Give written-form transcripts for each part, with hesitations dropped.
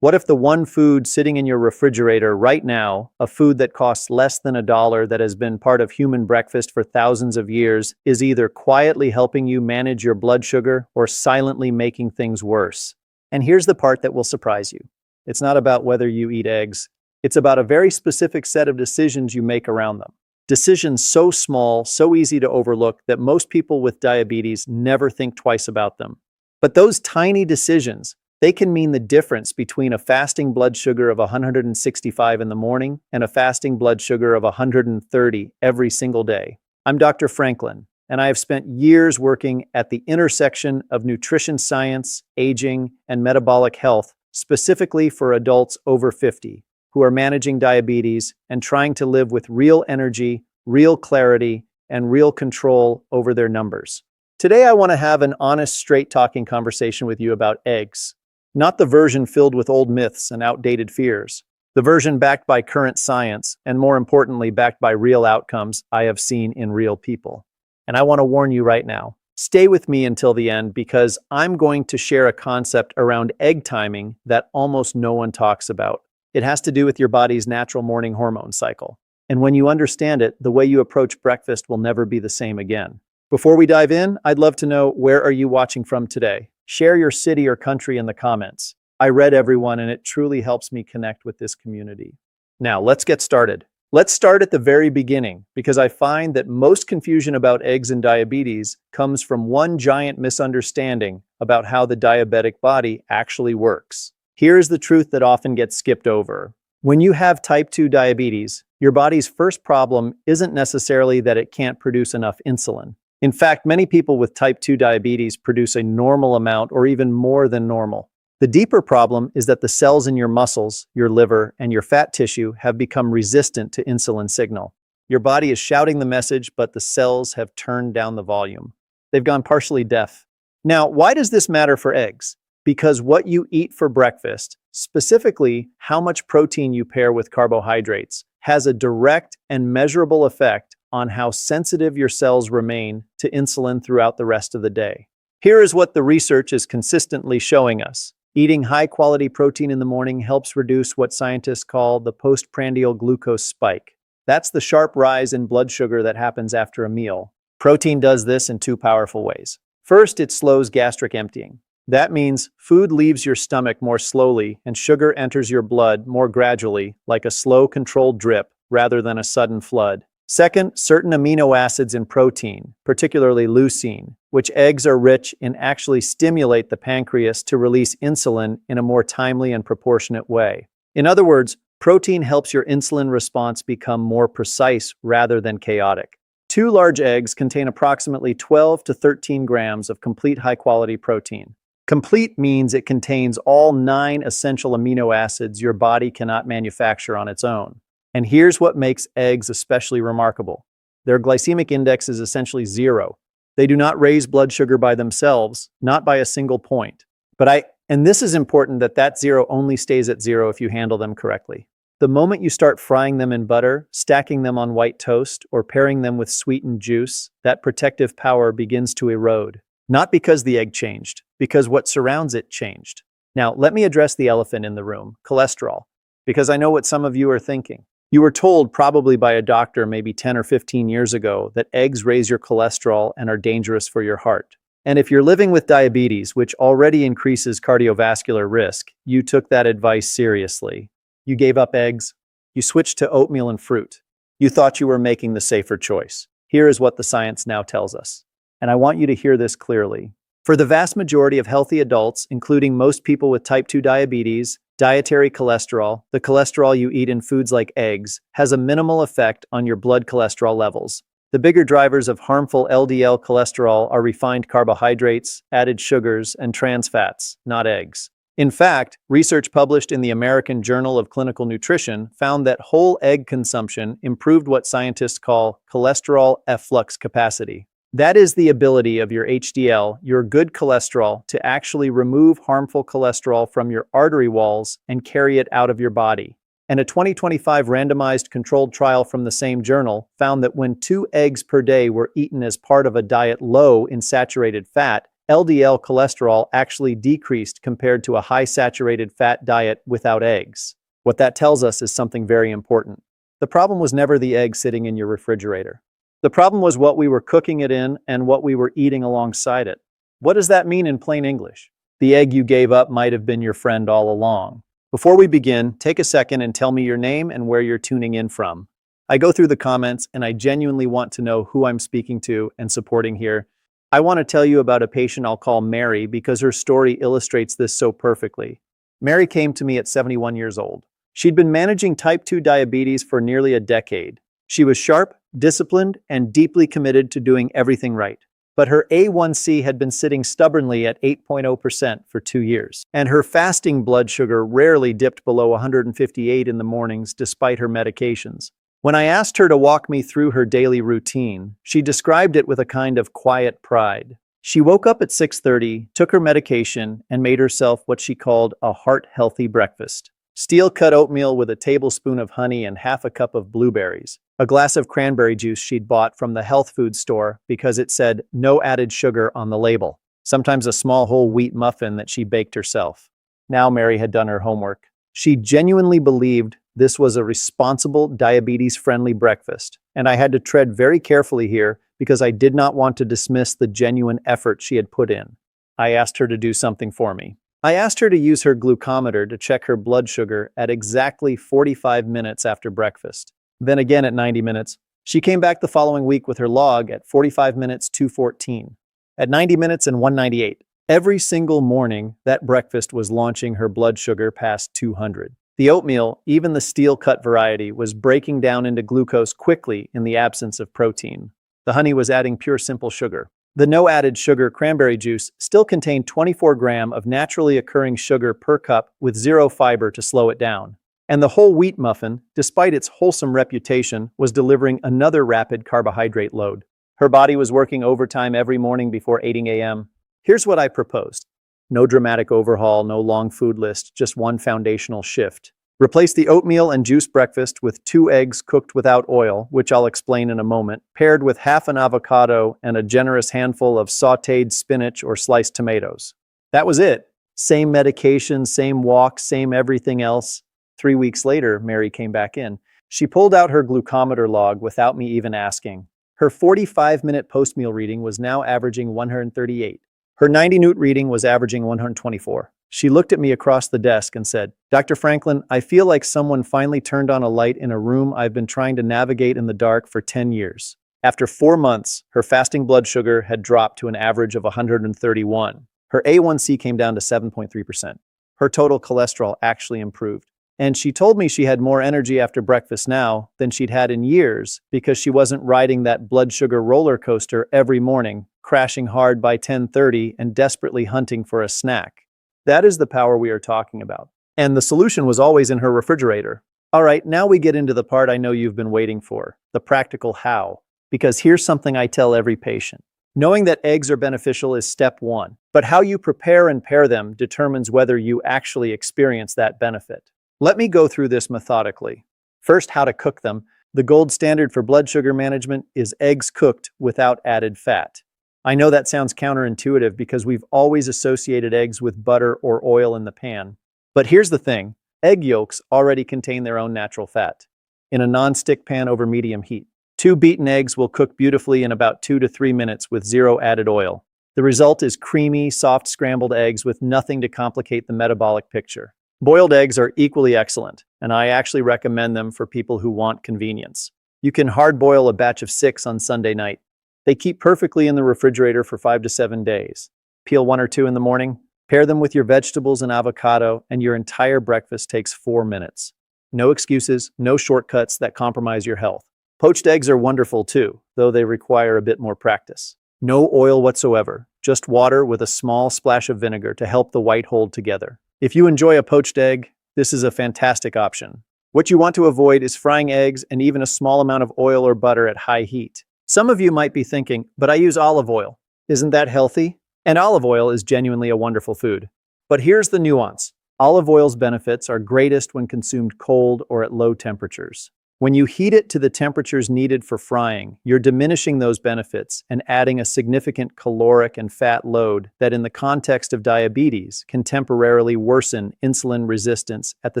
What if the one food sitting in your refrigerator right now, a food that costs less than $1 that has been part of human breakfast for thousands of years, is either quietly helping you manage your blood sugar or silently making things worse? And here's the part that will surprise you. It's not about whether you eat eggs. It's about a very specific set of decisions you make around them. Decisions so small, so easy to overlook that most people with diabetes never think twice about them. But those tiny decisions, they can mean the difference between a fasting blood sugar of 165 in the morning and a fasting blood sugar of 130 every single day. I'm Dr. Franklin, and I have spent years working at the intersection of nutrition science, aging, and metabolic health, specifically for adults over 50 who are managing diabetes and trying to live with real energy, real clarity, and real control over their numbers. Today, I want to have an honest, straight-talking conversation with you about eggs. Not the version filled with old myths and outdated fears. The version backed by current science, and more importantly, backed by real outcomes I have seen in real people. And I want to warn you right now, stay with me until the end because I'm going to share a concept around egg timing that almost no one talks about. It has to do with your body's natural morning hormone cycle. And when you understand it, the way you approach breakfast will never be the same again. Before we dive in, I'd love to know, where are you watching from today? Share your city or country in the comments. I read everyone, and it truly helps me connect with this community. Now, let's get started. Let's start at the very beginning, because I find that most confusion about eggs and diabetes comes from one giant misunderstanding about how the diabetic body actually works. Here's the truth that often gets skipped over. When you have type 2 diabetes, your body's first problem isn't necessarily that it can't produce enough insulin. In fact, many people with type 2 diabetes produce a normal amount or even more than normal. The deeper problem is that the cells in your muscles, your liver, and your fat tissue have become resistant to insulin signal. Your body is shouting the message, but the cells have turned down the volume. They've gone partially deaf. Now, why does this matter for eggs? Because what you eat for breakfast, specifically how much protein you pair with carbohydrates, has a direct and measurable effect on how sensitive your cells remain to insulin throughout the rest of the day. Here is what the research is consistently showing us. Eating high-quality protein in the morning helps reduce what scientists call the postprandial glucose spike. That's the sharp rise in blood sugar that happens after a meal. Protein does this in two powerful ways. First, it slows gastric emptying. That means food leaves your stomach more slowly and sugar enters your blood more gradually, like a slow, controlled drip rather than a sudden flood. Second, certain amino acids in protein, particularly leucine, which eggs are rich in, actually stimulate the pancreas to release insulin in a more timely and proportionate way. In other words, protein helps your insulin response become more precise rather than chaotic. 2 large eggs contain approximately 12 to 13 grams of complete high-quality protein. Complete means it contains all 9 essential amino acids your body cannot manufacture on its own. And here's what makes eggs especially remarkable. Their glycemic index is essentially 0. They do not raise blood sugar by themselves, not by a single point. And this is important, that 0 only stays at 0 if you handle them correctly. The moment you start frying them in butter, stacking them on white toast, or pairing them with sweetened juice, that protective power begins to erode. Not because the egg changed, because what surrounds it changed. Now, let me address the elephant in the room, cholesterol, because I know what some of you are thinking. You were told, probably by a doctor maybe 10 or 15 years ago, that eggs raise your cholesterol and are dangerous for your heart. And if you're living with diabetes, which already increases cardiovascular risk, you took that advice seriously. You gave up eggs. You switched to oatmeal and fruit. You thought you were making the safer choice. Here is what the science now tells us. And I want you to hear this clearly. For the vast majority of healthy adults, including most people with type 2 diabetes, dietary cholesterol, the cholesterol you eat in foods like eggs, has a minimal effect on your blood cholesterol levels. The bigger drivers of harmful LDL cholesterol are refined carbohydrates, added sugars, and trans fats, not eggs. In fact, research published in the American Journal of Clinical Nutrition found that whole egg consumption improved what scientists call cholesterol efflux capacity. That is the ability of your HDL, your good cholesterol, to actually remove harmful cholesterol from your artery walls and carry it out of your body. And a 2025 randomized controlled trial from the same journal found that when 2 eggs per day were eaten as part of a diet low in saturated fat, LDL cholesterol actually decreased compared to a high saturated fat diet without eggs. What that tells us is something very important. The problem was never the egg sitting in your refrigerator. The problem was what we were cooking it in and what we were eating alongside it. What does that mean in plain English? The egg you gave up might have been your friend all along. Before we begin, take a second and tell me your name and where you're tuning in from. I go through the comments and I genuinely want to know who I'm speaking to and supporting here. I want to tell you about a patient I'll call Mary because her story illustrates this so perfectly. Mary came to me at 71 years old. She'd been managing type 2 diabetes for nearly a decade. She was sharp, disciplined, and deeply committed to doing everything right. But her A1C had been sitting stubbornly at 8.0% for 2 years, and her fasting blood sugar rarely dipped below 158 in the mornings despite her medications. When I asked her to walk me through her daily routine, she described it with a kind of quiet pride. She woke up at 6:30, took her medication, and made herself what she called a heart-healthy breakfast. Steel-cut oatmeal with a tablespoon of honey and half a cup of blueberries. A glass of cranberry juice she'd bought from the health food store because it said no added sugar on the label. Sometimes a small whole wheat muffin that she baked herself. Now Mary had done her homework. She genuinely believed this was a responsible, diabetes-friendly breakfast, and I had to tread very carefully here because I did not want to dismiss the genuine effort she had put in. I asked her to do something for me. I asked her to use her glucometer to check her blood sugar at exactly 45 minutes after breakfast. Then again at 90 minutes. She came back the following week with her log at 45 minutes 214, at 90 minutes and 198. Every single morning, that breakfast was launching her blood sugar past 200. The oatmeal, even the steel-cut variety, was breaking down into glucose quickly in the absence of protein. The honey was adding pure simple sugar. The no-added sugar cranberry juice still contained 24 grams of naturally occurring sugar per cup with zero fiber to slow it down. And the whole wheat muffin, despite its wholesome reputation, was delivering another rapid carbohydrate load. Her body was working overtime every morning before 8 a.m. Here's what I proposed. No dramatic overhaul, no long food list, just one foundational shift. Replace the oatmeal and juice breakfast with 2 eggs cooked without oil, which I'll explain in a moment, paired with half an avocado and a generous handful of sautéed spinach or sliced tomatoes. That was it. Same medication, same walk, same everything else. 3 weeks later, Mary came back in. She pulled out her glucometer log without me even asking. Her 45-minute post-meal reading was now averaging 138. Her 90-minute reading was averaging 124. She looked at me across the desk and said, "Dr. Franklin, I feel like someone finally turned on a light in a room I've been trying to navigate in the dark for 10 years. After 4 months, her fasting blood sugar had dropped to an average of 131. Her A1C came down to 7.3%. Her total cholesterol actually improved. And she told me she had more energy after breakfast now than she'd had in years because she wasn't riding that blood sugar roller coaster every morning, crashing hard by 10:30 and desperately hunting for a snack." That is the power we are talking about. And the solution was always in her refrigerator. All right, now we get into the part I know you've been waiting for, the practical how. Because here's something I tell every patient. Knowing that eggs are beneficial is step one, but how you prepare and pair them determines whether you actually experience that benefit. Let me go through this methodically. First, how to cook them. The gold standard for blood sugar management is eggs cooked without added fat. I know that sounds counterintuitive because we've always associated eggs with butter or oil in the pan. But here's the thing, egg yolks already contain their own natural fat. In a non-stick pan over medium heat, 2 beaten eggs will cook beautifully in about 2 to 3 minutes with zero added oil. The result is creamy, soft scrambled eggs with nothing to complicate the metabolic picture. Boiled eggs are equally excellent, and I actually recommend them for people who want convenience. You can hard boil a batch of 6 on Sunday night. They keep perfectly in the refrigerator for 5 to 7 days. Peel 1 or 2 in the morning, pair them with your vegetables and avocado, and your entire breakfast takes 4 minutes. No excuses, no shortcuts that compromise your health. Poached eggs are wonderful too, though they require a bit more practice. No oil whatsoever, just water with a small splash of vinegar to help the white hold together. If you enjoy a poached egg, this is a fantastic option. What you want to avoid is frying eggs and even a small amount of oil or butter at high heat. Some of you might be thinking, but I use olive oil. Isn't that healthy? And olive oil is genuinely a wonderful food. But here's the nuance. Olive oil's benefits are greatest when consumed cold or at low temperatures. When you heat it to the temperatures needed for frying, you're diminishing those benefits and adding a significant caloric and fat load that, in the context of diabetes, can temporarily worsen insulin resistance at the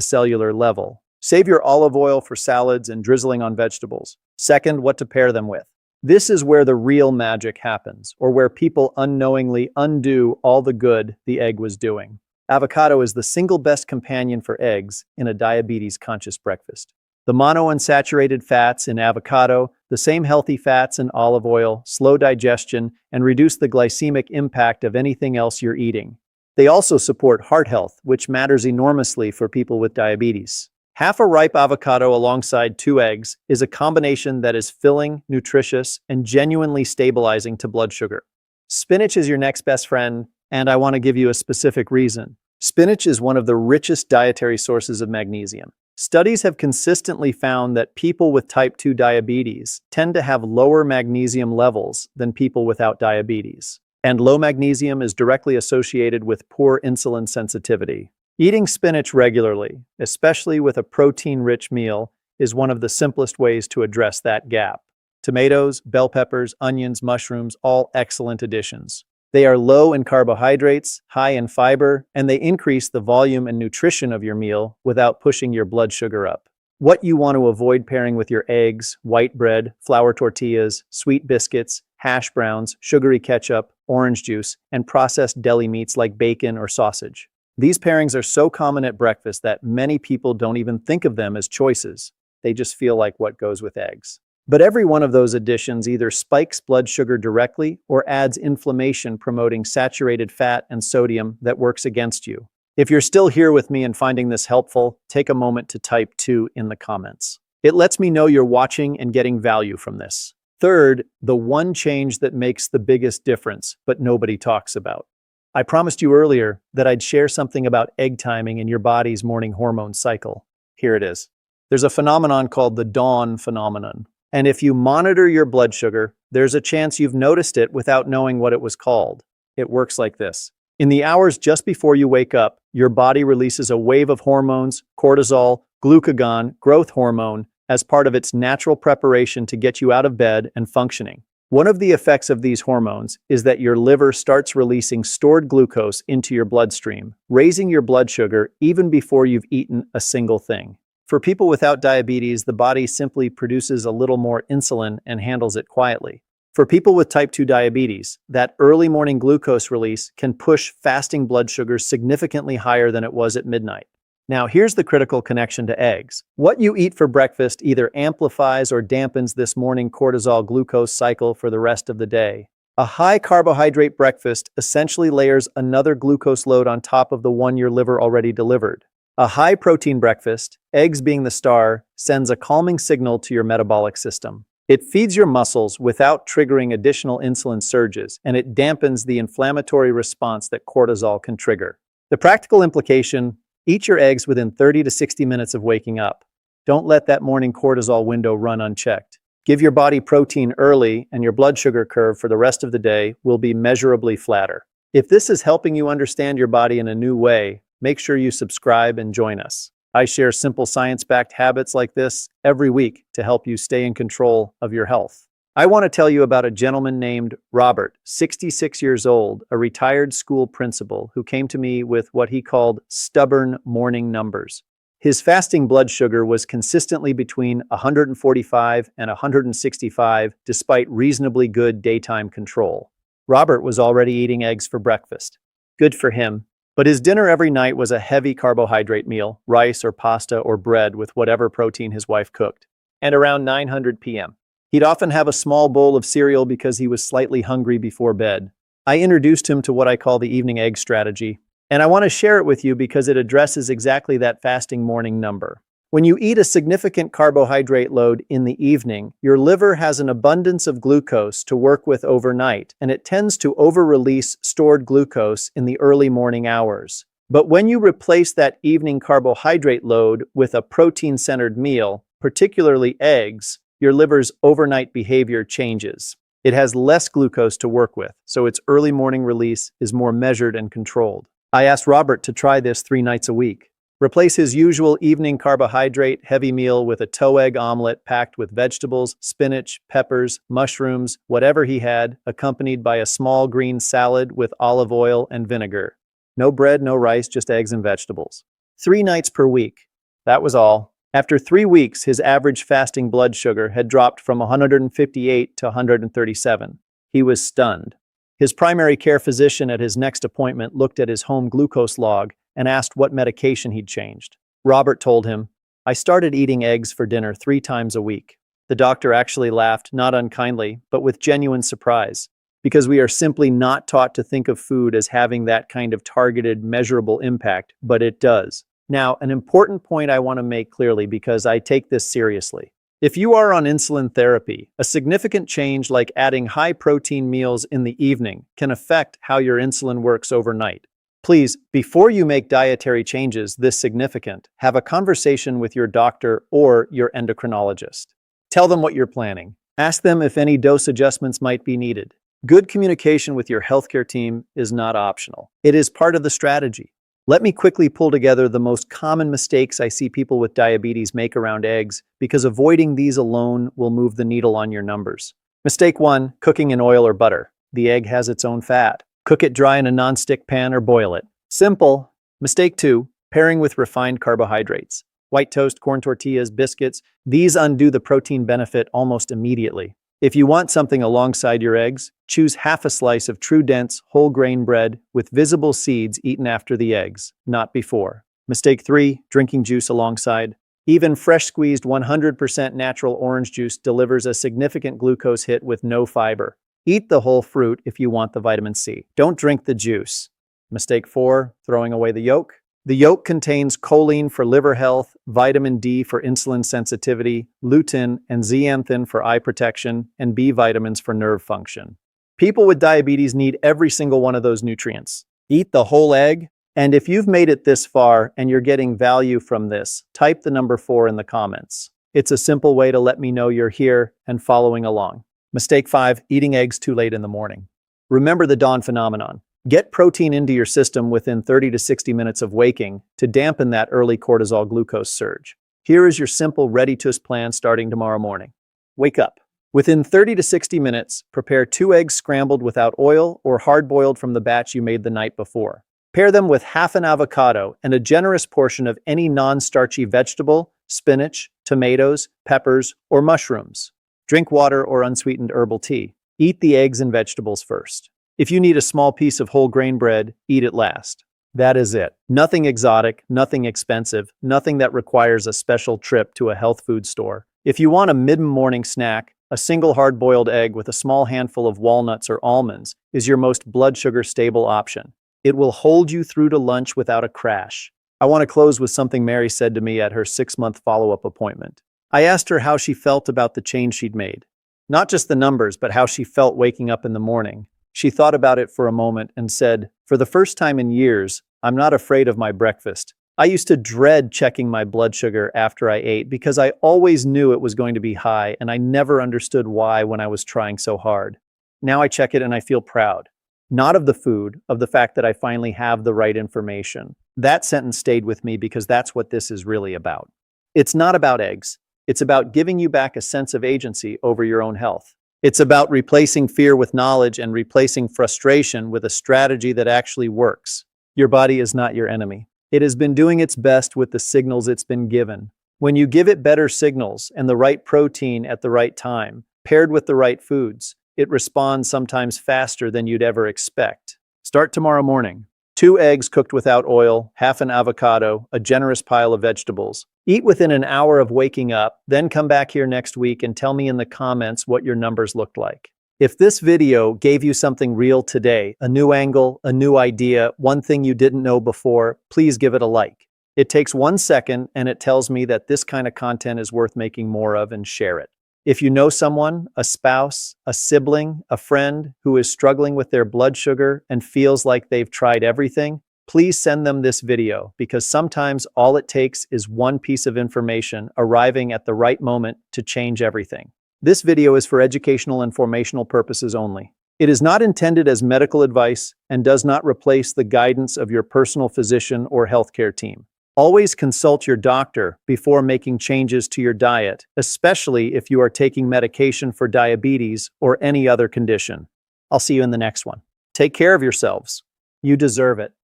cellular level. Save your olive oil for salads and drizzling on vegetables. Second, what to pair them with. This is where the real magic happens, or where people unknowingly undo all the good the egg was doing. Avocado is the single best companion for eggs in a diabetes-conscious breakfast. The monounsaturated fats in avocado, the same healthy fats in olive oil, slow digestion, and reduce the glycemic impact of anything else you're eating. They also support heart health, which matters enormously for people with diabetes. Half a ripe avocado alongside 2 eggs is a combination that is filling, nutritious, and genuinely stabilizing to blood sugar. Spinach is your next best friend, and I want to give you a specific reason. Spinach is one of the richest dietary sources of magnesium. Studies have consistently found that people with type 2 diabetes tend to have lower magnesium levels than people without diabetes. And low magnesium is directly associated with poor insulin sensitivity. Eating spinach regularly, especially with a protein-rich meal, is one of the simplest ways to address that gap. Tomatoes, bell peppers, onions, mushrooms, all excellent additions. They are low in carbohydrates, high in fiber, and they increase the volume and nutrition of your meal without pushing your blood sugar up. What you want to avoid pairing with your eggs, white bread, flour tortillas, sweet biscuits, hash browns, sugary ketchup, orange juice, and processed deli meats like bacon or sausage. These pairings are so common at breakfast that many people don't even think of them as choices. They just feel like what goes with eggs. But every one of those additions either spikes blood sugar directly or adds inflammation, promoting saturated fat and sodium that works against you. If you're still here with me and finding this helpful, take a moment to type 2 in the comments. It lets me know you're watching and getting value from this. Third, the one change that makes the biggest difference, but nobody talks about. I promised you earlier that I'd share something about egg timing in your body's morning hormone cycle. Here it is. There's a phenomenon called the dawn phenomenon. And if you monitor your blood sugar, there's a chance you've noticed it without knowing what it was called. It works like this. In the hours just before you wake up, your body releases a wave of hormones, cortisol, glucagon, growth hormone, as part of its natural preparation to get you out of bed and functioning. One of the effects of these hormones is that your liver starts releasing stored glucose into your bloodstream, raising your blood sugar even before you've eaten a single thing. For people without diabetes, the body simply produces a little more insulin and handles it quietly. For people with type 2 diabetes, that early morning glucose release can push fasting blood sugars significantly higher than it was at midnight. Now, here's the critical connection to eggs. What you eat for breakfast either amplifies or dampens this morning cortisol glucose cycle for the rest of the day. A high carbohydrate breakfast essentially layers another glucose load on top of the one your liver already delivered. A high protein breakfast, eggs being the star, sends a calming signal to your metabolic system. It feeds your muscles without triggering additional insulin surges, and it dampens the inflammatory response that cortisol can trigger. The practical implication: eat your eggs within 30 to 60 minutes of waking up. Don't let that morning cortisol window run unchecked. Give your body protein early, and your blood sugar curve for the rest of the day will be measurably flatter. If this is helping you understand your body in a new way, make sure you subscribe and join us. I share simple science-backed habits like this every week to help you stay in control of your health. I want to tell you about a gentleman named Robert, 66 years old, a retired school principal who came to me with what he called stubborn morning numbers. His fasting blood sugar was consistently between 145 and 165 despite reasonably good daytime control. Robert was already eating eggs for breakfast. Good for him. But his dinner every night was a heavy carbohydrate meal, rice or pasta or bread with whatever protein his wife cooked. And around 9:00 p.m., he'd often have a small bowl of cereal because he was slightly hungry before bed. I introduced him to what I call the evening egg strategy, and I want to share it with you because it addresses exactly that fasting morning number. When you eat a significant carbohydrate load in the evening, your liver has an abundance of glucose to work with overnight, and it tends to over-release stored glucose in the early morning hours. But when you replace that evening carbohydrate load with a protein-centered meal, particularly eggs, your liver's overnight behavior changes. It has less glucose to work with, so its early morning release is more measured and controlled. I asked Robert to try this 3 nights a week. Replace his usual evening carbohydrate heavy meal with a toe egg omelet packed with vegetables, spinach, peppers, mushrooms, whatever he had, accompanied by a small green salad with olive oil and vinegar. No bread, no rice, just eggs and vegetables. 3 nights per week. That was all. After 3 weeks, his average fasting blood sugar had dropped from 158 to 137. He was stunned. His primary care physician at his next appointment looked at his home glucose log and asked what medication he'd changed. Robert told him, "I started eating eggs for dinner 3 times a week." The doctor actually laughed, not unkindly, but with genuine surprise, because we are simply not taught to think of food as having that kind of targeted, measurable impact, but it does. Now, an important point I want to make clearly because I take this seriously. If you are on insulin therapy, a significant change like adding high-protein meals in the evening can affect how your insulin works overnight. Please, before you make dietary changes this significant, have a conversation with your doctor or your endocrinologist. Tell them what you're planning. Ask them if any dose adjustments might be needed. Good communication with your healthcare team is not optional. It is part of the strategy. Let me quickly pull together the most common mistakes I see people with diabetes make around eggs, because avoiding these alone will move the needle on your numbers. Mistake 1, cooking in oil or butter. The egg has its own fat. Cook it dry in a non-stick pan or boil it. Simple. Mistake 2, pairing with refined carbohydrates. White toast, corn tortillas, biscuits. These undo the protein benefit almost immediately. If you want something alongside your eggs, choose half a slice of true dense, whole grain bread with visible seeds eaten after the eggs, not before. Mistake 3, drinking juice alongside. Even fresh squeezed 100% natural orange juice delivers a significant glucose hit with no fiber. Eat the whole fruit if you want the vitamin C. Don't drink the juice. Mistake 4, throwing away the yolk. The yolk contains choline for liver health, vitamin D for insulin sensitivity, lutein and zeaxanthin for eye protection, and B vitamins for nerve function. People with diabetes need every single one of those nutrients. Eat the whole egg. And if you've made it this far and you're getting value from this, type the number 4 in the comments. It's a simple way to let me know you're here and following along. Mistake 5, eating eggs too late in the morning. Remember the dawn phenomenon. Get protein into your system within 30 to 60 minutes of waking to dampen that early cortisol glucose surge. Here is your simple ready-to-eat plan starting tomorrow morning. Wake up. Within 30 to 60 minutes, prepare 2 eggs scrambled without oil or hard-boiled from the batch you made the night before. Pair them with half an avocado and a generous portion of any non-starchy vegetable, spinach, tomatoes, peppers, or mushrooms. Drink water or unsweetened herbal tea. Eat the eggs and vegetables first. If you need a small piece of whole grain bread, eat it last. That is it. Nothing exotic, nothing expensive, nothing that requires a special trip to a health food store. If you want a mid-morning snack, a single hard-boiled egg with a small handful of walnuts or almonds is your most blood sugar stable option. It will hold you through to lunch without a crash. I want to close with something Mary said to me at her 6-month follow-up appointment. I asked her how she felt about the change she'd made. Not just the numbers, but how she felt waking up in the morning. She thought about it for a moment and said, "For the first time in years, I'm not afraid of my breakfast. I used to dread checking my blood sugar after I ate because I always knew it was going to be high and I never understood why when I was trying so hard. Now I check it and I feel proud. Not of the food, of the fact that I finally have the right information." That sentence stayed with me because that's what this is really about. It's not about eggs. It's about giving you back a sense of agency over your own health. It's about replacing fear with knowledge and replacing frustration with a strategy that actually works. Your body is not your enemy. It has been doing its best with the signals it's been given. When you give it better signals and the right protein at the right time, paired with the right foods, it responds sometimes faster than you'd ever expect. Start tomorrow morning. 2 eggs cooked without oil, half an avocado, a generous pile of vegetables. Eat within an hour of waking up, then come back here next week and tell me in the comments what your numbers looked like. If this video gave you something real today, a new angle, a new idea, one thing you didn't know before, please give it a like. It takes 1 second and it tells me that this kind of content is worth making more of, and share it. If you know someone, a spouse, a sibling, a friend who is struggling with their blood sugar and feels like they've tried everything, please send them this video, because sometimes all it takes is one piece of information arriving at the right moment to change everything. This video is for educational and informational purposes only. It is not intended as medical advice and does not replace the guidance of your personal physician or healthcare team. Always consult your doctor before making changes to your diet, especially if you are taking medication for diabetes or any other condition. I'll see you in the next one. Take care of yourselves. You deserve it.